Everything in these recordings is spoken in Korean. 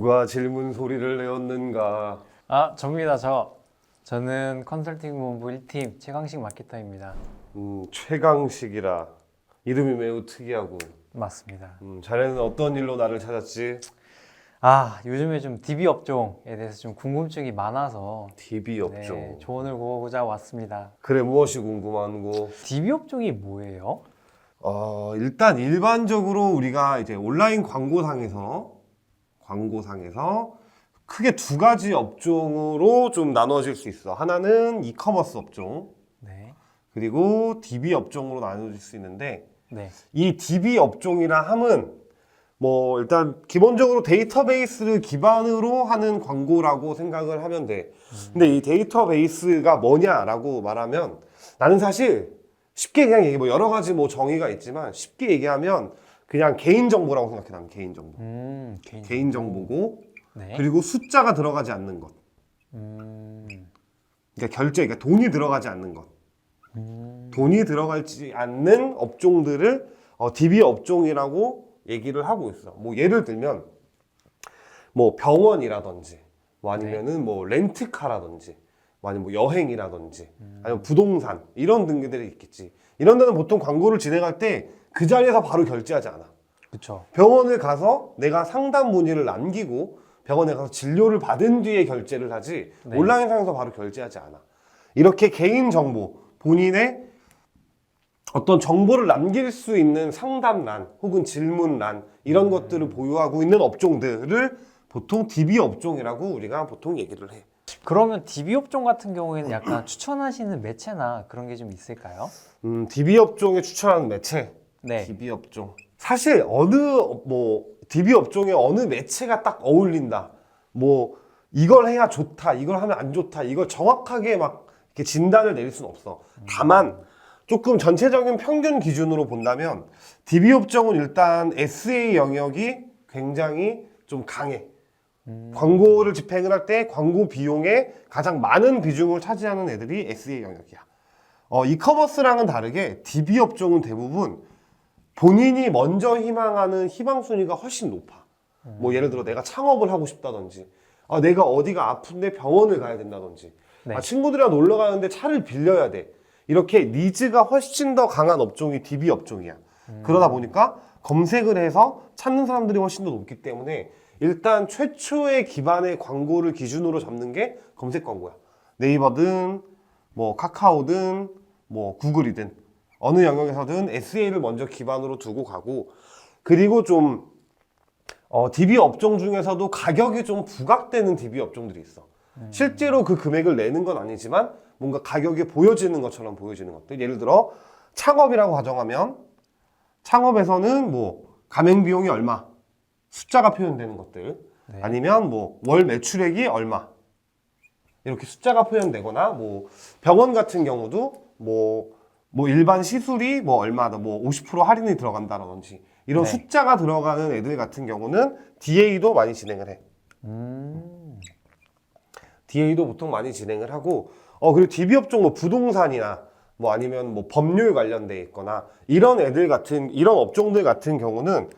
누가 질문 소리를 내었는가? 접니다. 저는 컨설팅 본부 1팀 최강식 마케터입니다. 최강식이라 이름이 매우 특이하고. 맞습니다. 자네는 어떤 일로 나를 찾았지? 요즘에 좀 DB 업종에 대해서 좀 궁금증이 많아서 DB 업종. 네, 조언을 구하고자 왔습니다. 그래, 무엇이 궁금한고? DB 업종이 뭐예요? 일단 일반적으로 우리가 이제 온라인 광고상에서 크게 두 가지 업종으로 좀 나눠질 수 있어. 하나는 이커머스 업종, 네. 그리고 DB 업종으로 나눠질 수 있는데, 네. 이 DB 업종이라 함은 뭐 일단 기본적으로 데이터베이스를 기반으로 하는 광고라고 생각을 하면 돼. 근데 이 데이터베이스가 뭐냐라고 말하면 나는 사실 쉽게 그냥 얘기해. 뭐 여러 가지 뭐 정의가 있지만 쉽게 얘기하면 그냥 개인정보라고 생각해. 나는 개인정보. 개인정보고 네. 그리고 숫자가 들어가지 않는 것. 그러니까 그러니까 돈이 들어가지 않는 것. 돈이 들어가지 않는 업종들을 DB 업종이라고 얘기를 하고 있어. 뭐 예를 들면 뭐 병원이라든지 뭐 아니면은 뭐 렌트카라든지 뭐 아니면 뭐 여행이라든지 아니면 부동산 이런 등들이 있겠지. 이런 데는 보통 광고를 진행할 때 그 자리에서 바로 결제하지 않아. 그렇죠. 병원을 가서 내가 상담 문의를 남기고 병원에 가서 진료를 받은 뒤에 결제를 하지 네. 온라인상에서 바로 결제하지 않아. 이렇게 개인정보, 본인의 어떤 정보를 남길 수 있는 상담란 혹은 질문란 이런 것들을 보유하고 있는 업종들을 보통 DB 업종이라고 우리가 보통 얘기를 해. 그러면 DB 업종 같은 경우에는 약간 추천하시는 매체나 그런 게 좀 있을까요? DB 업종에 추천하는 매체. 네. DB 업종. 사실 DB 업종에 어느 매체가 딱 어울린다. 뭐 이걸 해야 좋다, 이걸 하면 안 좋다, 이걸 정확하게 막 이렇게 진단을 내릴 수는 없어. 다만 조금 전체적인 평균 기준으로 본다면 DB 업종은 일단 SA 영역이 굉장히 좀 강해. 광고를 집행을 할 때 광고 비용에 가장 많은 비중을 차지하는 애들이 SA 영역이야. 이커머스랑은 다르게 DB 업종은 대부분 본인이 먼저 희망하는 희망 순위가 훨씬 높아. 뭐 예를 들어 내가 창업을 하고 싶다든지, 내가 어디가 아픈데 병원을 가야 된다든지, 네. 친구들이랑 놀러 가는데 차를 빌려야 돼. 이렇게 니즈가 훨씬 더 강한 업종이 DB 업종이야. 그러다 보니까 검색을 해서 찾는 사람들이 훨씬 더 높기 때문에 일단 최초의 기반의 광고를 기준으로 잡는 게 검색 광고야. 네이버든 뭐 카카오든 뭐 구글이든 어느 영역에서든 SA를 먼저 기반으로 두고 가고, 그리고 좀 DB 업종 중에서도 가격이 좀 부각되는 DB 업종들이 있어. 실제로 그 금액을 내는 건 아니지만 뭔가 가격이 보여지는 것처럼 보여지는 것들. 예를 들어 창업이라고 가정하면 창업에서는 뭐 가맹 비용이 얼마, 숫자가 표현되는 것들. 네. 아니면 뭐 월 매출액이 얼마, 이렇게 숫자가 표현되거나, 뭐 병원 같은 경우도 뭐 일반 시술이 뭐 얼마다 뭐 50% 할인이 들어간다라든지 이런 네. 숫자가 들어가는 애들 같은 경우는 DA도 많이 진행을 해. DA도 보통 많이 진행을 하고, 그리고 DB 업종 뭐 부동산이나 뭐 아니면 뭐 법률 관련돼 있거나 이런 이런 업종들 같은 경우는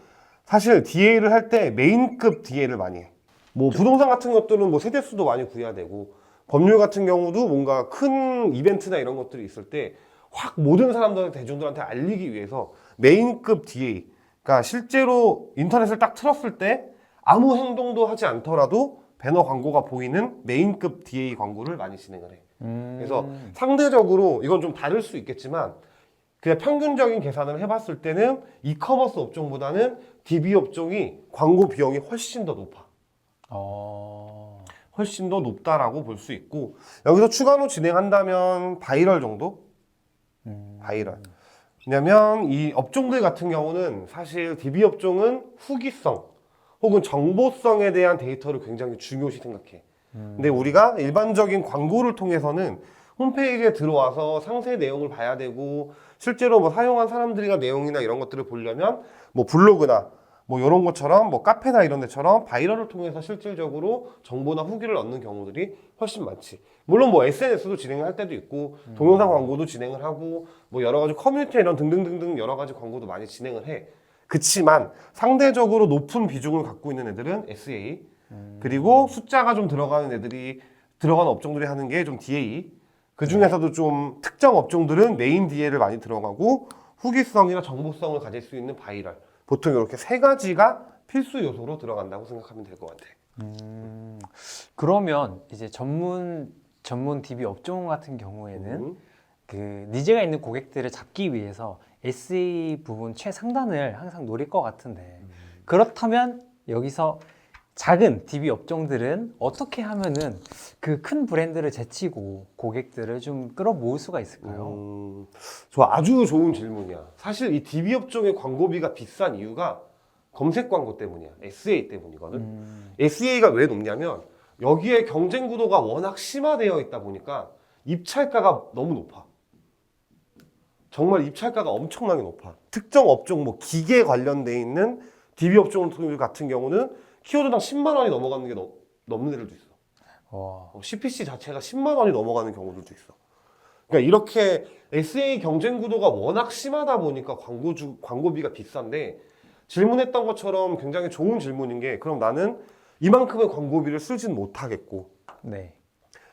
사실 DA를 할 때 메인급 DA를 많이 해. 뭐 부동산 같은 것들은 뭐 세대수도 많이 구해야 되고, 법률 같은 경우도 뭔가 큰 이벤트나 이런 것들이 있을 때 확 모든 사람들한테, 대중들한테 알리기 위해서 메인급 DA, 그러니까 실제로 인터넷을 딱 틀었을 때 아무 행동도 하지 않더라도 배너 광고가 보이는 메인급 DA 광고를 많이 진행을 해. 그래서 상대적으로 이건 좀 다를 수 있겠지만 그냥 평균적인 계산을 해봤을 때는 이커머스 업종보다는 DB 업종이 광고 비용이 훨씬 더 높아. 훨씬 더 높다라고 볼 수 있고, 여기서 추가로 진행한다면 바이럴 정도? 바이럴. 왜냐면 이 업종들 같은 경우는 사실 DB 업종은 후기성 혹은 정보성에 대한 데이터를 굉장히 중요시 생각해. 근데 우리가 일반적인 광고를 통해서는 홈페이지에 들어와서 상세 내용을 봐야 되고, 실제로 뭐 사용한 사람들이나 내용이나 이런 것들을 보려면 뭐 블로그나 뭐 이런 것처럼 뭐 카페나 이런 데처럼 바이럴을 통해서 실질적으로 정보나 후기를 얻는 경우들이 훨씬 많지. 물론 뭐 SNS도 진행을 할 때도 있고, 동영상 광고도 진행을 하고, 뭐 여러 가지 커뮤니티 이런 등등등등 여러 가지 광고도 많이 진행을 해. 그치만 상대적으로 높은 비중을 갖고 있는 애들은 SA, 그리고 숫자가 좀 들어가는 업종들이 하는 게 좀 DA. 그 중에서도 좀 특정 업종들은 메인 DA를 많이 들어가고 후기성이나 정보성을 가질 수 있는 바이럴. 보통 이렇게 세 가지가 필수 요소로 들어간다고 생각하면 될 것 같아. 그러면 이제 전문 DB 업종 같은 경우에는 그 니즈가 있는 고객들을 잡기 위해서 SA 부분 최상단을 항상 노릴 것 같은데 그렇다면 여기서 작은 DB 업종들은 어떻게 하면은 그 큰 브랜드를 제치고 고객들을 좀 끌어모을 수가 있을까요? 저 아주 좋은 질문이야. 사실 이 DB 업종의 광고비가 비싼 이유가 검색 광고 때문이야. SA 때문이거든. SEA가 왜 높냐면 여기에 경쟁 구도가 워낙 심화되어 있다 보니까 입찰가가 너무 높아. 정말 입찰가가 엄청나게 높아. 특정 업종, 뭐 기계 관련돼 있는 DB 업종 같은 경우는 키워드당 10만 원이 넘어가는 게 넘는 애들도 있어. CPC 자체가 10만 원이 넘어가는 경우들도 있어. 그러니까 이렇게 SA 경쟁 구도가 워낙 심하다 보니까 광고비가 비싼데 질문했던 것처럼 굉장히 좋은 질문인 게 그럼 나는 이만큼의 광고비를 쓰진 못하겠고 네.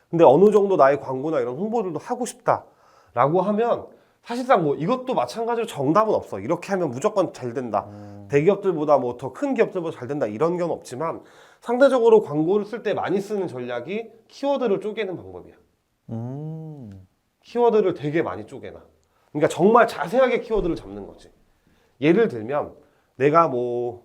근데 어느 정도 나의 광고나 이런 홍보들도 하고 싶다라고 하면 사실상 뭐 이것도 마찬가지로 정답은 없어. 이렇게 하면 무조건 잘 된다. 대기업들보다 뭐 더 큰 기업들보다 잘 된다. 이런 건 없지만 상대적으로 광고를 쓸 때 많이 쓰는 전략이 키워드를 쪼개는 방법이야. 키워드를 되게 많이 쪼개놔. 그러니까 정말 자세하게 키워드를 잡는 거지. 예를 들면 내가 뭐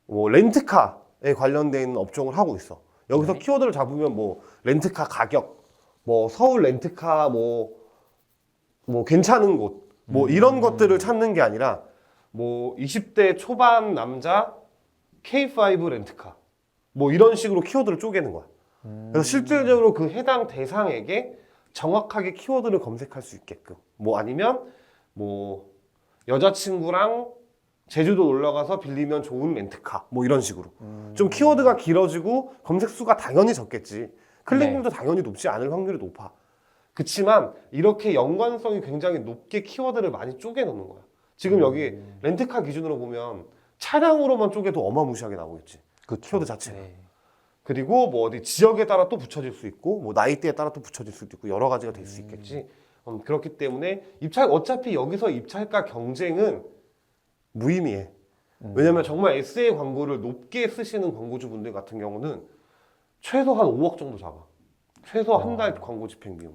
렌트카에 관련된 있는 업종을 하고 있어. 여기서 키워드를 잡으면 뭐 렌트카 가격, 뭐 서울 렌트카 뭐 괜찮은 곳, 뭐 이런 것들을 찾는 게 아니라 뭐 20대 초반 남자 K5 렌트카 뭐 이런 식으로 키워드를 쪼개는 거야. 그래서 실질적으로 그 해당 대상에게 정확하게 키워드를 검색할 수 있게끔 뭐 아니면 뭐 여자친구랑 제주도 놀러 가서 빌리면 좋은 렌트카 뭐 이런 식으로 좀 키워드가 길어지고 검색 수가 당연히 적겠지. 클릭률도 당연히 높지 않을 확률이 높아. 그치만 이렇게 연관성이 굉장히 높게 키워드를 많이 쪼개 놓는 거야. 지금 여기 렌트카 기준으로 보면 차량으로만 쪼개도 어마무시하게 나오겠지. 그쵸. 키워드 자체가. 네. 그리고 뭐 어디 지역에 따라 또 붙여질 수 있고 뭐 나이대에 따라 또 붙여질 수도 있고 여러 가지가 될 수 있겠지. 그렇기 때문에 어차피 여기서 입찰가 경쟁은 무의미해. 왜냐면 정말 SA 광고를 높게 쓰시는 광고주분들 같은 경우는 최소 한 5억 정도 잡아. 최소 한 달 광고 집행 비용.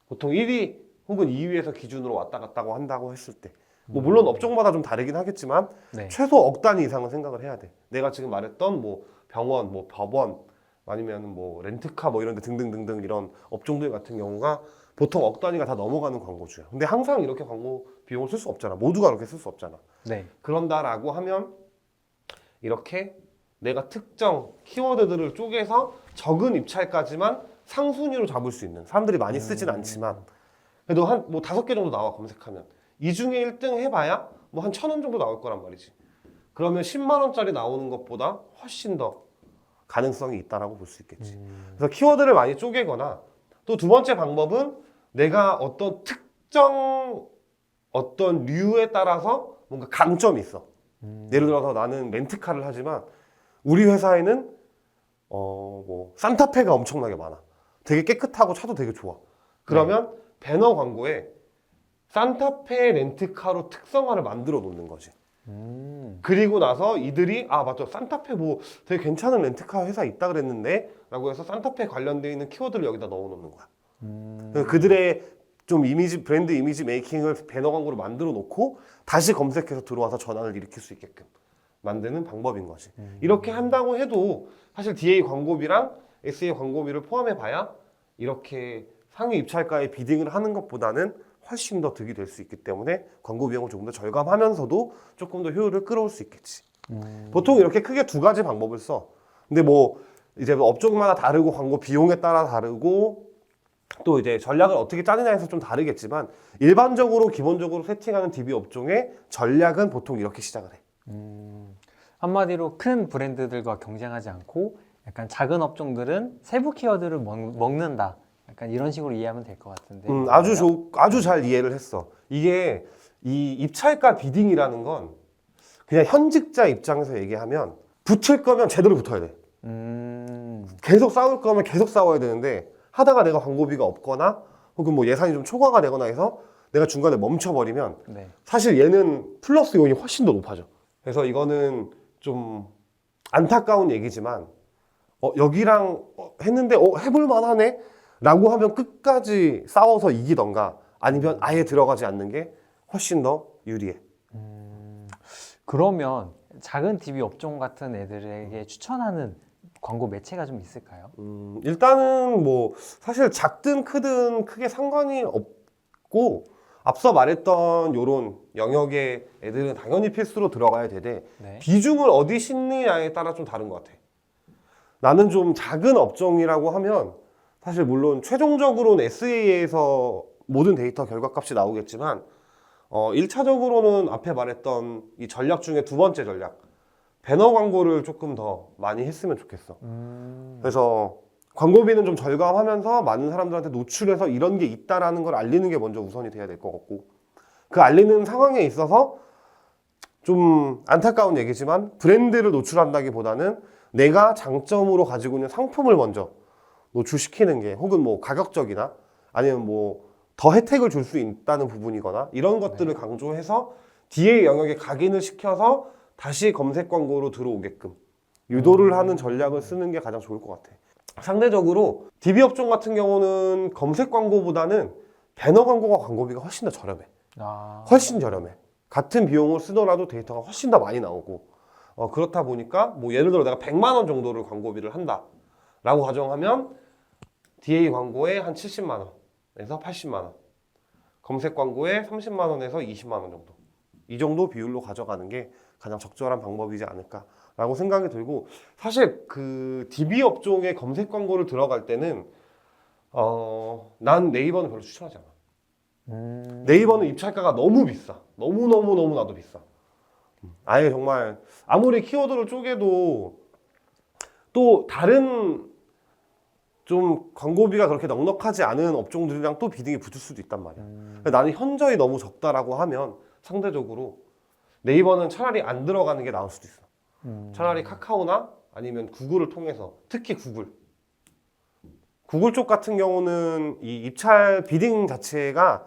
보통 1위 혹은 2위에서 기준으로 왔다 갔다고 한다고 했을 때. 뭐 물론 업종마다 좀 다르긴 하겠지만 네. 최소 억 단위 이상은 생각을 해야 돼. 내가 지금 말했던 뭐 병원, 뭐 법원, 아니면 뭐 렌트카 뭐 이런 데 등등등등 이런 업종들 같은 경우가 보통 억 단위가 다 넘어가는 광고주야. 근데 항상 이렇게 광고 비용을 쓸 수 없잖아. 모두가 그렇게 쓸 수 없잖아. 네. 그런다라고 하면 이렇게 내가 특정 키워드들을 쪼개서 적은 입찰까지만 상순위로 잡을 수 있는 사람들이 많이 쓰진 않지만 그래도 한 뭐 5개 정도 나와 검색하면 이 중에 1등 해봐야 뭐 한 1,000원 정도 나올 거란 말이지. 그러면 10만 원짜리 나오는 것보다 훨씬 더 가능성이 있다라고 볼 수 있겠지. 그래서 키워드를 많이 쪼개거나 또 두 번째 방법은 내가 어떤 특정 어떤 류에 따라서 뭔가 강점이 있어. 예를 들어서 나는 렌트카를 하지만 우리 회사에는 뭐 산타페가 엄청나게 많아. 되게 깨끗하고 차도 되게 좋아. 그러면 배너 광고에 산타페 렌트카로 특성화를 만들어 놓는 거지. 그리고 나서 이들이 아 맞죠 산타페 뭐 되게 괜찮은 렌트카 회사 있다 그랬는데 라고 해서 산타페 관련되어 있는 키워드를 여기다 넣어 놓는 거야. 그래서 그들의 좀 브랜드 이미지 메이킹을 배너 광고로 만들어 놓고 다시 검색해서 들어와서 전환을 일으킬 수 있게끔 만드는 방법인 거지. 이렇게 한다고 해도 사실 DA 광고비랑 SA 광고비를 포함해 봐야 이렇게 상위 입찰가에 비딩을 하는 것보다는 훨씬 더 득이 될 수 있기 때문에 광고 비용을 조금 더 절감하면서도 조금 더 효율을 끌어올 수 있겠지. 보통 이렇게 크게 두 가지 방법을 써. 근데 뭐 이제 업종마다 다르고 광고 비용에 따라 다르고 또 이제 전략을 어떻게 짜느냐에서 좀 다르겠지만 일반적으로 기본적으로 세팅하는 DB 업종의 전략은 보통 이렇게 시작을 해. 한마디로 큰 브랜드들과 경쟁하지 않고 약간 작은 업종들은 세부 키워드를 먹는다. 약간 이런 식으로 이해하면 될 것 같은데. 아주 잘 이해를 했어. 이게 이 입찰가 비딩이라는 건 그냥 현직자 입장에서 얘기하면 붙을 거면 제대로 붙어야 돼. 계속 싸울 거면 계속 싸워야 되는데 하다가 내가 광고비가 없거나 혹은 뭐 예산이 좀 초과가 되거나 해서 내가 중간에 멈춰버리면 네. 사실 얘는 플러스 요인이 훨씬 더 높아져. 그래서 이거는 좀 안타까운 얘기지만 여기랑 했는데 해볼 만하네? 라고 하면 끝까지 싸워서 이기던가 아니면 아예 들어가지 않는 게 훨씬 더 유리해. 그러면 작은 TV 업종 같은 애들에게 추천하는 광고 매체가 좀 있을까요? 일단은 뭐 사실 작든 크든 크게 상관이 없고 앞서 말했던 요런 영역의 애들은 당연히 필수로 들어가야 되되 네. 비중을 어디 싣느냐에 따라 좀 다른 것 같아. 나는 좀 작은 업종이라고 하면 사실 물론 최종적으로는 SA에서 모든 데이터 결과값이 나오겠지만 1차적으로는 앞에 말했던 이 전략 중에 두 번째 전략 배너 광고를 조금 더 많이 했으면 좋겠어. 그래서 광고비는 좀 절감하면서 많은 사람들한테 노출해서 이런 게 있다라는 걸 알리는 게 먼저 우선이 돼야 될 것 같고 그 알리는 상황에 있어서 좀 안타까운 얘기지만 브랜드를 노출한다기보다는 내가 장점으로 가지고 있는 상품을 먼저 노출시키는 게 혹은 뭐 가격적이나 아니면 뭐 더 혜택을 줄 수 있다는 부분이거나 이런 것들을 강조해서 뒤에 영역에 각인을 시켜서 다시 검색 광고로 들어오게끔 유도를 하는 전략을 쓰는 게 가장 좋을 것 같아. 상대적으로 DB 업종 같은 경우는 검색 광고보다는 배너 광고가 광고비가 훨씬 더 저렴해. 훨씬 저렴해. 같은 비용을 쓰더라도 데이터가 훨씬 더 많이 나오고 그렇다 보니까 뭐 예를 들어 내가 100만 원 정도를 광고비를 한다 라고 가정하면 DA 광고에 한 70만 원에서 80만 원 검색 광고에 30만 원에서 20만 원 정도 이 정도 비율로 가져가는 게 가장 적절한 방법이지 않을까라고 생각이 들고 사실 그 DB 업종의 검색 광고를 들어갈 때는 난 네이버는 별로 추천하지 않아. 네이버는 입찰가가 너무 비싸. 너무나도 비싸. 아예 정말 아무리 키워드를 쪼개도 또 다른 좀 광고비가 그렇게 넉넉하지 않은 업종들이랑 또 비딩이 붙을 수도 있단 말이야. 나는 현저히 너무 적다라고 하면 상대적으로 네이버는 차라리 안 들어가는 게 나을 수도 있어. 차라리 카카오나 아니면 구글을 통해서 특히 구글 쪽 같은 경우는 이 입찰 비딩 자체가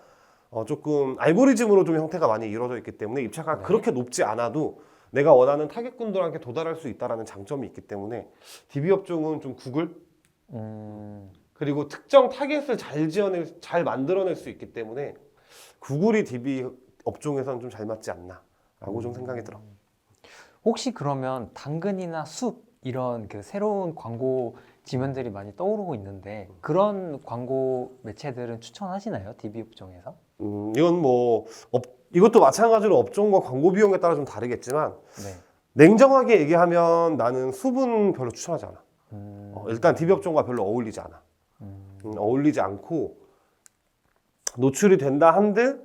조금 알고리즘으로 좀 형태가 많이 이루어져 있기 때문에 입찰가가 그렇게 높지 않아도 내가 원하는 타겟군들한테 도달할 수 있다는 장점이 있기 때문에 DB 업종은 좀 구글 그리고 특정 타겟을 잘 만들어낼 수 있기 때문에 구글이 DB 업종에서는 좀 잘 맞지 않나라고 좀 생각이 들어. 혹시 그러면 당근이나 숲 이런 그 새로운 광고 지면들이 많이 떠오르고 있는데 그런 광고 매체들은 추천하시나요? DB 업종에서? 이건 뭐 이것도 마찬가지로 업종과 광고 비용에 따라 좀 다르겠지만 네. 냉정하게 얘기하면 나는 숲은 별로 추천하지 않아. 일단 DB 업종과 별로 어울리지 않아. 어울리지 않고 노출이 된다 한들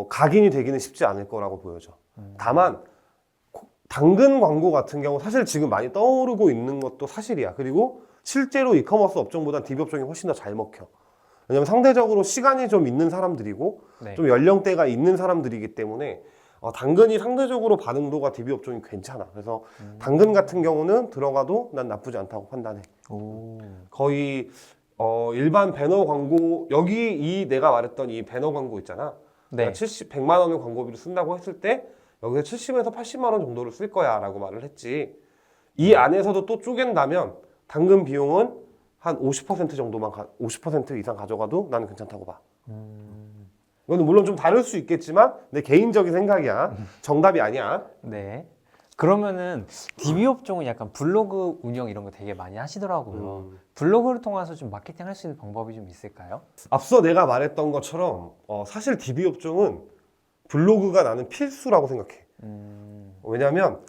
각인이 되기는 쉽지 않을 거라고 보여져. 다만 당근 광고 같은 경우 사실 지금 많이 떠오르고 있는 것도 사실이야. 그리고 실제로 이커머스 업종보다 DB 업종이 훨씬 더 잘 먹혀. 왜냐면 상대적으로 시간이 좀 있는 사람들이고 네. 좀 연령대가 있는 사람들이기 때문에 당근이 상대적으로 반응도가 DB 업종이 괜찮아. 그래서 당근 같은 경우는 들어가도 난 나쁘지 않다고 판단해. 거의 일반 배너 광고 여기 이 내가 말했던 이 배너 광고 있잖아. 네. 100만 원을 광고비로 쓴다고 했을 때 여기서 70에서 80만 원 정도를 쓸 거야 라고 말을 했지. 이 안에서도 또 쪼갠다면 당근 비용은 한 50% 정도만 50% 이상 가져가도 나는 괜찮다고 봐. 이거는 물론 좀 다를 수 있겠지만 내 개인적인 생각이야. 정답이 아니야. 네. 그러면은 DB 업종은 약간 블로그 운영 이런 거 되게 많이 하시더라고요. 블로그를 통해서 좀 마케팅 할 수 있는 방법이 좀 있을까요? 앞서 내가 말했던 것처럼 사실 DB 업종은 블로그가 나는 필수라고 생각해. 왜냐면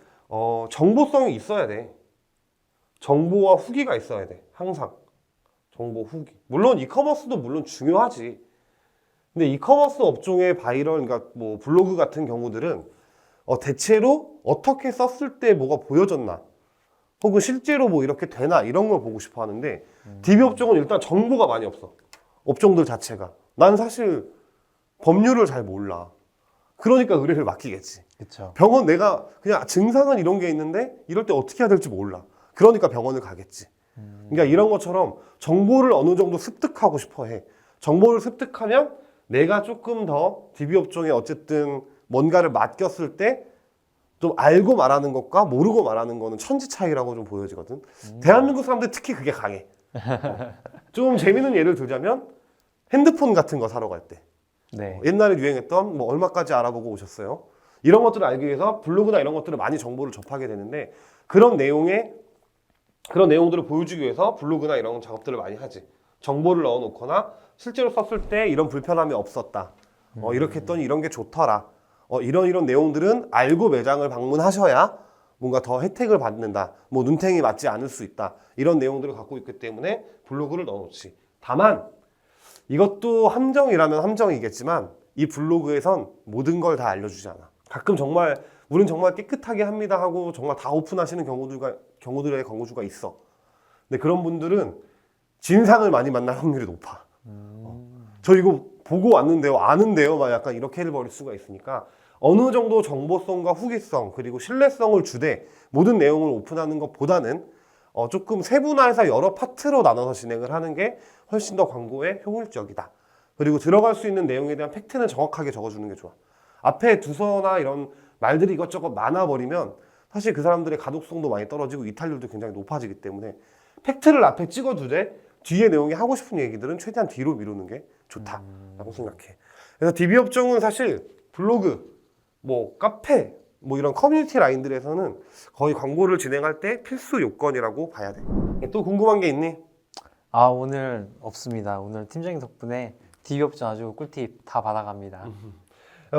정보성이 있어야 돼. 정보와 후기가 있어야 돼. 항상 정보 후기. 물론 이커머스도 물론 중요하지. 근데 이커머스 업종의 바이럴, 그러니까 뭐 블로그 같은 경우들은 대체로 어떻게 썼을 때 뭐가 보여졌나, 혹은 실제로 뭐 이렇게 되나 이런 걸 보고 싶어 하는데 DB 업종은 일단 정보가 많이 없어. 업종들 자체가. 난 사실 법률을 잘 몰라. 그러니까 의뢰를 맡기겠지. 그렇죠. 병원 내가 그냥 증상은 이런 게 있는데 이럴 때 어떻게 해야 될지 몰라. 그러니까 병원을 가겠지. 그러니까 이런 것처럼 정보를 어느 정도 습득하고 싶어 해. 정보를 습득하면 내가 조금 더 DB 업종에 어쨌든 뭔가를 맡겼을 때 좀 알고 말하는 것과 모르고 말하는 거는 천지 차이라고 좀 보여지거든. 대한민국 사람들 특히 그게 강해. 좀 재밌는 예를 들자면 핸드폰 같은 거 사러 갈 때 네. 옛날에 유행했던 뭐 얼마까지 알아보고 오셨어요? 이런 것들을 알기 위해서 블로그나 이런 것들을 많이 정보를 접하게 되는데 그런 내용들을 보여주기 위해서 블로그나 이런 작업들을 많이 하지. 정보를 넣어놓거나 실제로 썼을 때 이런 불편함이 없었다. 이렇게 했더니 이런 게 좋더라. 이런 내용들은 알고 매장을 방문하셔야 뭔가 더 혜택을 받는다. 뭐 눈탱이 맞지 않을 수 있다. 이런 내용들을 갖고 있기 때문에 블로그를 넣어놓지. 다만 이것도 함정이라면 함정이겠지만 이 블로그에선 모든 걸 다 알려주지 않아. 가끔 정말 우린 정말 깨끗하게 합니다 하고 정말 다 오픈하시는 경우들의 광고주가 있어. 근데 그런 분들은 진상을 많이 만날 확률이 높아. 저 이거 보고 왔는데요, 아는데요, 막 약간 이렇게 해버릴 수가 있으니까 어느 정도 정보성과 후기성 그리고 신뢰성을 주되 모든 내용을 오픈하는 것보다는 조금 세분화해서 여러 파트로 나눠서 진행을 하는 게 훨씬 더 광고에 효율적이다. 그리고 들어갈 수 있는 내용에 대한 팩트는 정확하게 적어주는 게 좋아. 앞에 두서나 이런 말들이 이것저것 많아버리면 사실 그 사람들의 가독성도 많이 떨어지고 이탈률도 굉장히 높아지기 때문에 팩트를 앞에 찍어두되 뒤에 내용이 하고 싶은 얘기들은 최대한 뒤로 미루는 게 좋다라고 생각해. 그래서 DB 업종은 사실 블로그, 뭐 카페, 뭐 이런 커뮤니티 라인들에서는 거의 광고를 진행할 때 필수 요건이라고 봐야 돼. 또 궁금한 게 있니? 아, 오늘 없습니다. 오늘 팀장님 덕분에 DB 업종 아주 꿀팁 다 받아갑니다.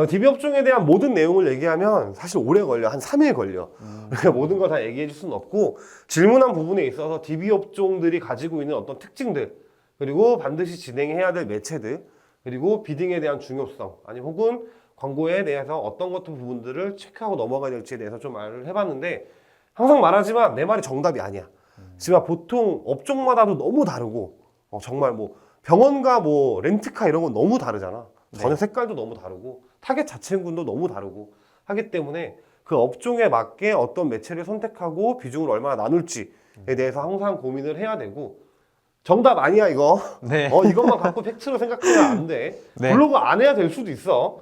DB 업종에 대한 모든 내용을 얘기하면 사실 오래 걸려. 한 3일 걸려. 그러니까 모든 걸 다 얘기해 줄 수는 없고 질문한 부분에 있어서 DB 업종들이 가지고 있는 어떤 특징들 그리고 반드시 진행해야 될 매체들 그리고 비딩에 대한 중요성 아니 혹은 광고에 대해서 어떤 것들 부분들을 체크하고 넘어가야 될지에 대해서 좀 말을 해봤는데 항상 말하지만 내 말이 정답이 아니야. 지금 보통 업종마다도 너무 다르고 정말 뭐 병원과 뭐 렌트카 이런 건 너무 다르잖아. 전혀 색깔도 너무 다르고 타겟 자체군도 너무 다르고 하기 때문에 그 업종에 맞게 어떤 매체를 선택하고 비중을 얼마나 나눌지에 대해서 항상 고민을 해야 되고 정답 아니야 이거. 네. 이것만 갖고 팩트로 생각하면 안 돼. 네. 블로그 안 해야 될 수도 있어.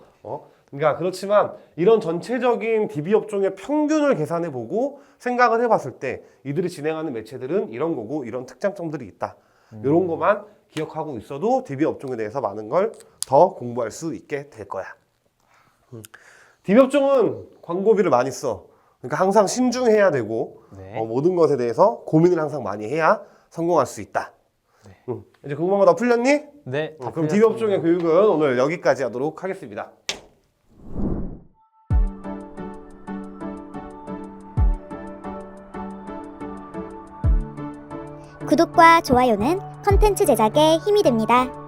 그러니까 그렇지만 이런 전체적인 DB 업종의 평균을 계산해 보고 생각을 해봤을 때 이들이 진행하는 매체들은 이런 거고 이런 특장점들이 있다. 이런 것만 기억하고 있어도 DB 업종에 대해서 많은 걸 더 공부할 수 있게 될 거야. DB 업종은 광고비를 많이 써. 그러니까 항상 신중해야 되고 네. 모든 것에 대해서 고민을 항상 많이 해야 성공할 수 있다. 이제 궁금한 거 다 풀렸니? 네. 다 그럼 DB 풀렸습니다. 업종의 교육은 오늘 여기까지 하도록 하겠습니다. 구독과 좋아요는 컨텐츠 제작에 힘이 됩니다.